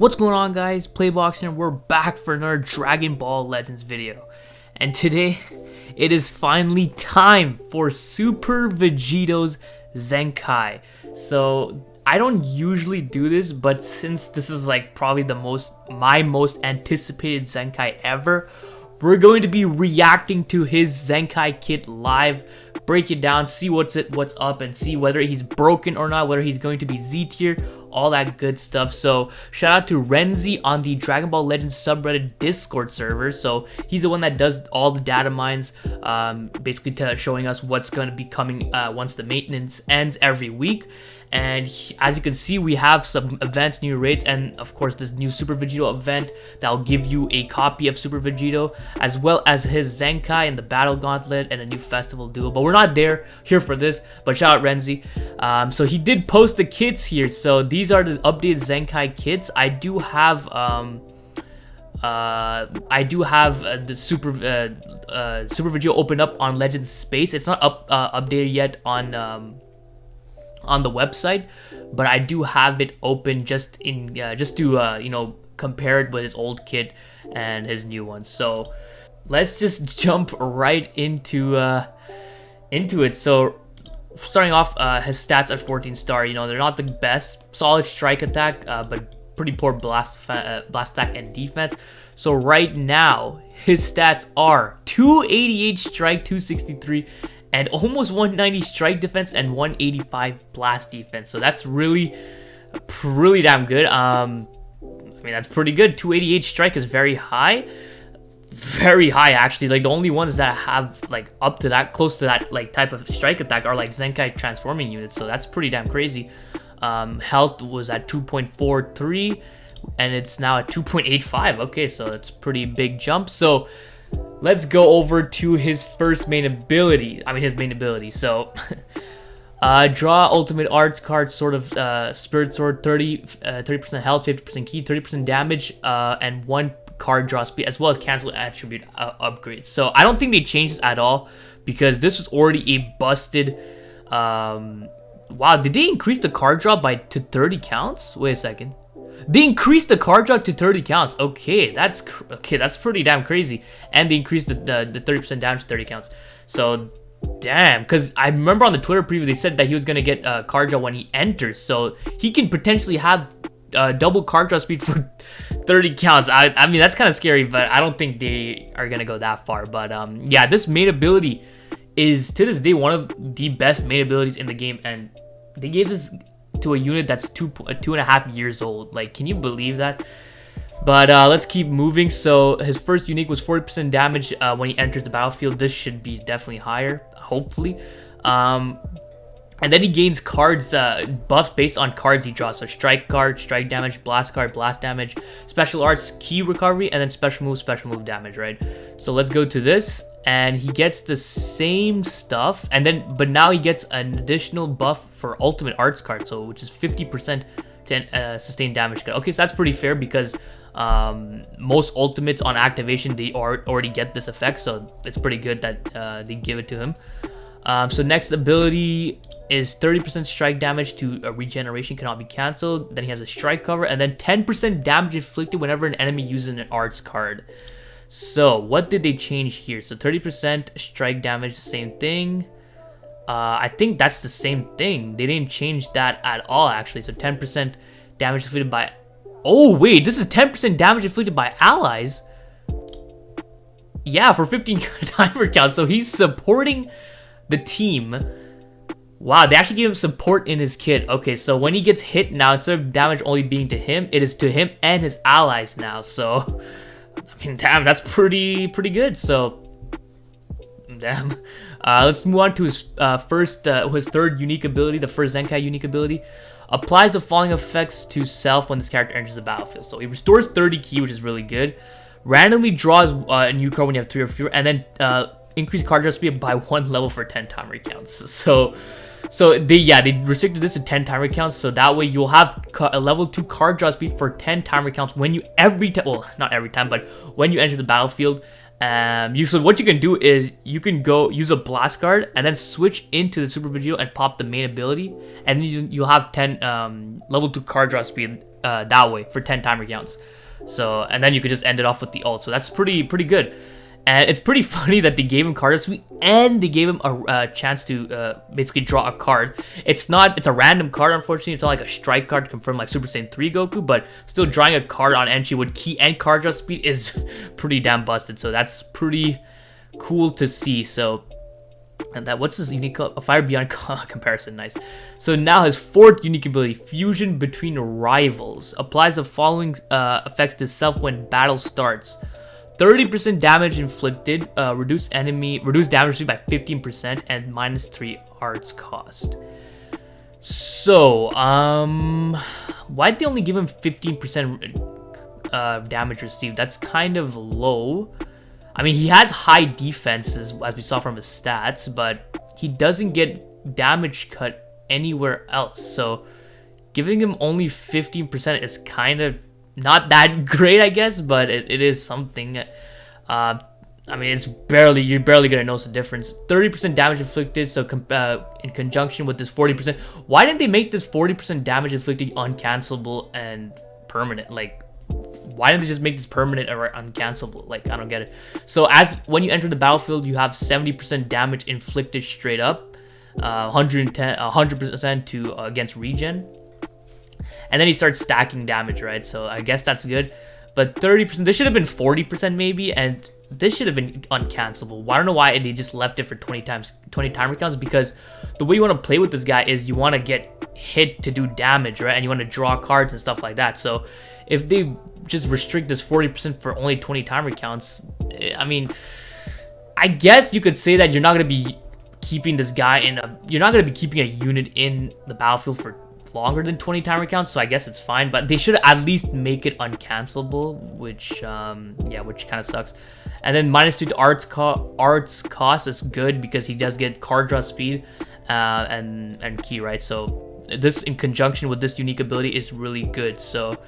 What's going on, guys? PlayBox and we're back for another Dragon Ball Legends video. And today, it is finally time for Super Vegito's Zenkai. So, I don't usually do this, but since this is like probably my most anticipated Zenkai ever, we're going to be reacting to his Zenkai kit live, break it down, see what's up, and see whether he's broken or not, whether he's going to be Z tier, all that good stuff. So shout out to Renzi on the Dragon Ball Legends subreddit Discord server. So he's the one that does all the data mines, basically showing us what's going to be coming once the maintenance ends every week. And as you can see, we have some events, new raids, and of course this new Super Vegito event that will give you a copy of Super Vegito, as well as his Zenkai and the Battle Gauntlet and a new festival duel. But we're not here for this, but shout out Renzi. So he did post the kits here. So these are the updated Zenkai kits. I do have the Super Vegito open up on Legends Space. It's not updated yet on the website, but I do have it open just to compare it with his old kit and his new one. So let's just jump right into it. So starting off, his stats at 14 star, they're not the best. Solid strike attack, but pretty poor blast attack and defense. So right now his stats are 288 strike, 263 and almost 190 strike defense and 185 blast defense. So that's really damn good. I mean, that's pretty good. 288 strike is very high actually. Like the only ones that have like up to that, close to that like type of strike attack are like Zenkai transforming units. So that's pretty damn crazy. Health was at 2.43 and it's now at 2.85. Okay, so that's pretty big jump. So let's go over to his main ability. So draw ultimate arts card, sort of spirit sword, 30% health, 50% ki, 30% damage, and 1 card draw speed, as well as cancel attribute upgrades. So I don't think they changed this at all, because this was already a busted. Wow, did they increase the card draw to 30 counts? Wait a second. They increased the card draw to 30 counts. Okay, that's pretty damn crazy. And they increased the 30% damage to 30 counts. So damn, because I remember on the Twitter preview they said that he was gonna get card draw when he enters, so he can potentially have double card draw speed for 30 counts. I mean, that's kind of scary, but I don't think they are gonna go that far. But yeah, this main ability is to this day one of the best main abilities in the game, and they gave this to a unit that's 2.5 years old. Like, can you believe that? But let's keep moving. So his first unique was 40% damage when he enters the battlefield. This should be definitely higher, hopefully. And then he gains cards buff based on cards he draws. So strike card, strike damage, blast card, blast damage, special arts, key recovery, and then special move damage, right? So let's go to this, and he gets the same stuff, and then but now he gets an additional buff for ultimate arts card, so which is 50% to sustain damage. Okay, so that's pretty fair, because most ultimates on activation they already get this effect, so it's pretty good that they give it to him. So next ability is 30% strike damage to a regeneration, cannot be cancelled. Then he has a strike cover, and then 10% damage inflicted whenever an enemy uses an arts card. So what did they change here? So 30% strike damage, the same thing. I think that's the same thing. They didn't change that at all, actually. So 10% damage inflicted by... Oh, wait, this is 10% damage inflicted by allies? Yeah, for 15 timer count. So he's supporting the team. Wow, they actually gave him support in his kit. Okay, so when he gets hit now, instead of damage only being to him, it is to him and his allies now. So, I mean, damn, that's pretty good. So, damn. Let's move on to his third unique ability, the first Zenkai unique ability. Applies the following effects to self when this character enters the battlefield. So he restores 30 ki, which is really good. Randomly draws a new card when you have 3 or fewer, and then increase card draw speed by 1 level for 10 timer counts. So they restricted this to 10 timer counts, so that way you'll have a level 2 card draw speed for 10 timer counts when you not every time, but when you enter the battlefield. So what you can do is you can go use a blast card and then switch into the Super Vegito and pop the main ability, and then you'll have 10 level 2 card draw speed that way for 10 timer counts. So, and then you could just end it off with the ult. So that's pretty good. And it's pretty funny that they gave him card sweep and they gave him a chance to basically draw a card. It's a random card, unfortunately. It's not like a strike card to confirm like Super Saiyan 3 Goku, but still drawing a card on entry with key and card draw speed is pretty damn busted. So that's pretty cool to see. So, and that, what's his unique, a Fire Beyond comparison, nice. So now his 4th unique ability, Fusion Between Rivals, applies the following effects to self when battle starts. 30% damage inflicted, reduce damage received by 15%, and -3 arts cost. So, why'd they only give him 15% damage received? That's kind of low. I mean, he has high defenses, as we saw from his stats, but he doesn't get damage cut anywhere else. So, giving him only 15% is kind of not that great, I guess, but it is something. I mean, you're barely gonna notice the difference. 30% damage inflicted, so in conjunction with this 40%. Why didn't they make this 40% damage inflicted uncancelable and permanent? Like, why didn't they just make this permanent or uncancelable? Like, I don't get it. So when you enter the battlefield, you have 70% damage inflicted straight up, 100% to against regen. And then he starts stacking damage, right? So I guess that's good. But 30%, this should have been 40% maybe, and this should have been uncancelable. I don't know why they just left it for 20 timer counts, because the way you want to play with this guy is you want to get hit to do damage, right? And you want to draw cards and stuff like that. So if they just restrict this 40% for only 20 timer counts, I mean, I guess you could say that you're not going to be keeping this guy you're not going to be keeping a unit in the battlefield for longer than 20 timer counts, so I guess it's fine, but they should at least make it uncancelable, which which kind of sucks. And then -2 to arts cost is good because he does get card draw speed and key, right? So this in conjunction with this unique ability is really good. So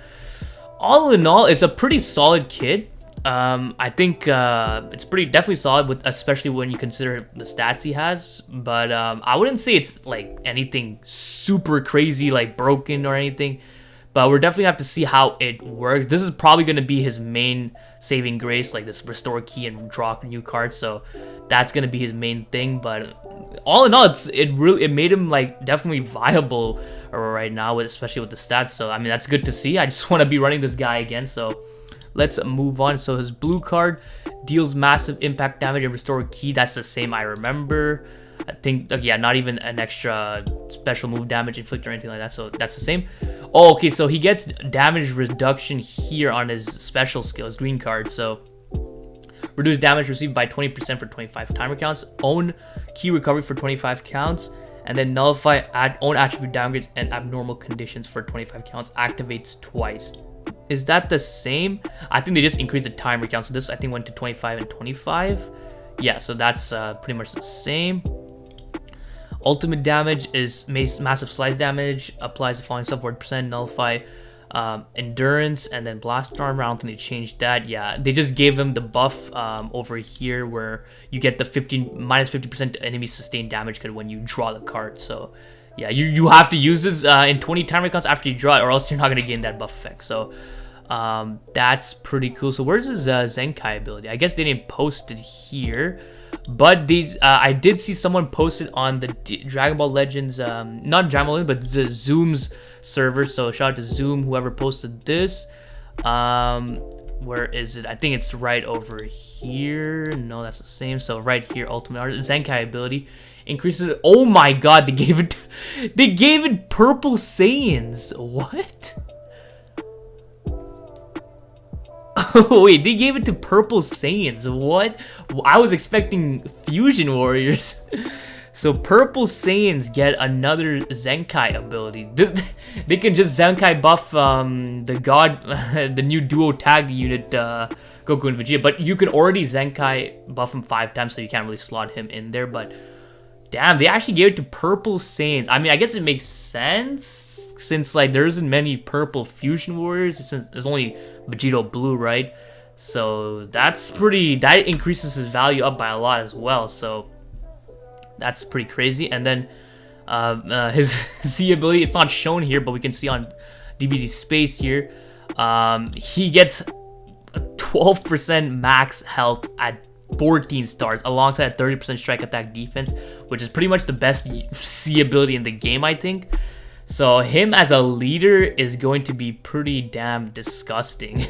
all in all, it's a pretty solid kit. I think it's definitely solid, especially when you consider the stats he has. But I wouldn't say it's like anything super crazy, like broken or anything. But we're definitely have to see how it works. This is probably going to be his main saving grace, like this restore key and draw new cards. So that's going to be his main thing. But all in all, it made him like definitely viable right now, especially with the stats. So I mean, that's good to see. I just want to be running this guy again. So let's move on. So his blue card deals massive impact damage and restore key. That's the same, I remember. I think, yeah, not even an extra special move damage inflict or anything like that. So that's the same. Oh, okay, so he gets damage reduction here on his special skill, his green card. So reduce damage received by 20% for 25 timer counts. Own key recovery for 25 counts. And then nullify own attribute downgrades and abnormal conditions for 25 counts. Activates twice. Is that the same? I think they just increased the timer count. So this, I think, went to 25 and 25. Yeah, so that's pretty much the same. Ultimate damage is massive slice damage. Applies the following stuff: 40%, nullify endurance, and then blast armor. I don't think they changed that. Yeah, they just gave him the buff over here where you get the -50% enemy sustained damage when you draw the card. So yeah, you have to use this in 20 timer counts after you draw it, or else you're not going to gain that buff effect. So that's pretty cool. So where's his Zenkai ability? I guess they didn't post it here, but these I did see someone post it on the Dragon Ball Legends, not Dragon Ball Legends, but the Zoom's server. So shout out to Zoom, whoever posted this. Where is it? I think it's right over here. No, that's the same. So right here, Ultimate Art Zenkai ability increases. Oh my God, they gave it purple Saiyans. What? Oh wait, they gave it to purple Saiyans. What? I was expecting Fusion Warriors. So purple Saiyans get another Zenkai ability. They can just Zenkai buff the new duo tag unit Goku and Vegeta, but you can already Zenkai buff him 5 times, so you can't really slot him in there. But damn, they actually gave it to purple Saiyans. I mean, I guess it makes sense since like there isn't many purple Fusion Warriors, since there's only Vegito blue, right? So that increases his value up by a lot as well. So that's pretty crazy. And then his Z ability, it's not shown here, but we can see on DBZ Space here. He gets a 12% max health at 14 stars alongside a 30% strike attack defense, which is pretty much the best C ability in the game, I think. So him as a leader is going to be pretty damn disgusting.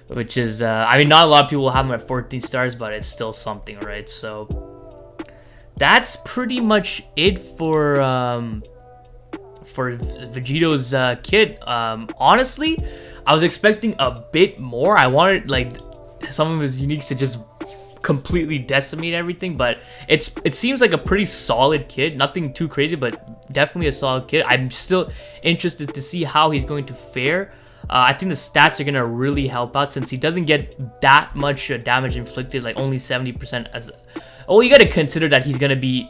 Which is, I mean, not a lot of people have him at 14 stars, but it's still something, right? So that's pretty much it for Vegito's kit. Honestly, I was expecting a bit more. I wanted like some of his uniques to just completely decimate everything, but it seems like a pretty solid kit. Nothing too crazy, but definitely a solid kit. I'm still interested to see how he's going to fare. I think the stats are going to really help out since he doesn't get that much damage inflicted, like only 70%. As oh, you got to consider that he's going to be,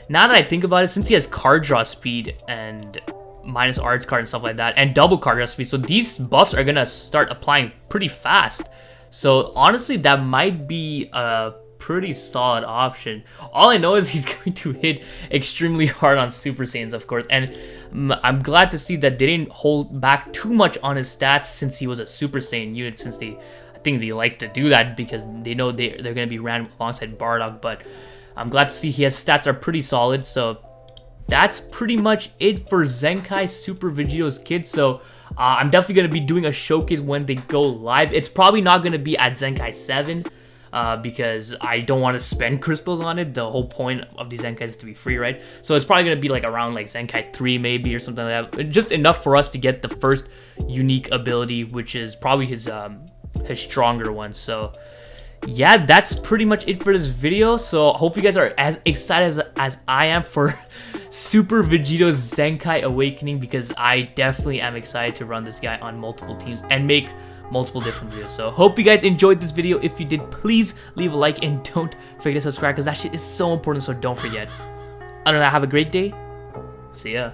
now that I think about it, since he has card draw speed and minus arts card and stuff like that, and double card draw speed, so these buffs are going to start applying pretty fast. So honestly, that might be a pretty solid option. All I know is he's going to hit extremely hard on Super Saiyans, of course, and I'm glad to see that they didn't hold back too much on his stats since he was a Super Saiyan unit, since I think they like to do that because they know they're going to be ran alongside Bardock. But I'm glad to see his stats are pretty solid. So that's pretty much it for Zenkai Super Vegito's kid. So I'm definitely going to be doing a showcase when they go live. It's probably not going to be at Zenkai 7 because I don't want to spend crystals on it. The whole point of these Zenkais is to be free, right? So it's probably going to be like around like Zenkai 3 maybe or something like that. Just enough for us to get the first unique ability, which is probably his stronger one. So yeah, that's pretty much it for this video. So I hope you guys are as excited as I am for Super Vegito's Zenkai Awakening, because I definitely am excited to run this guy on multiple teams and make multiple different videos. So hope you guys enjoyed this video. If you did, please leave a like and don't forget to subscribe because that shit is so important, so don't forget. Other than that, have a great day. See ya.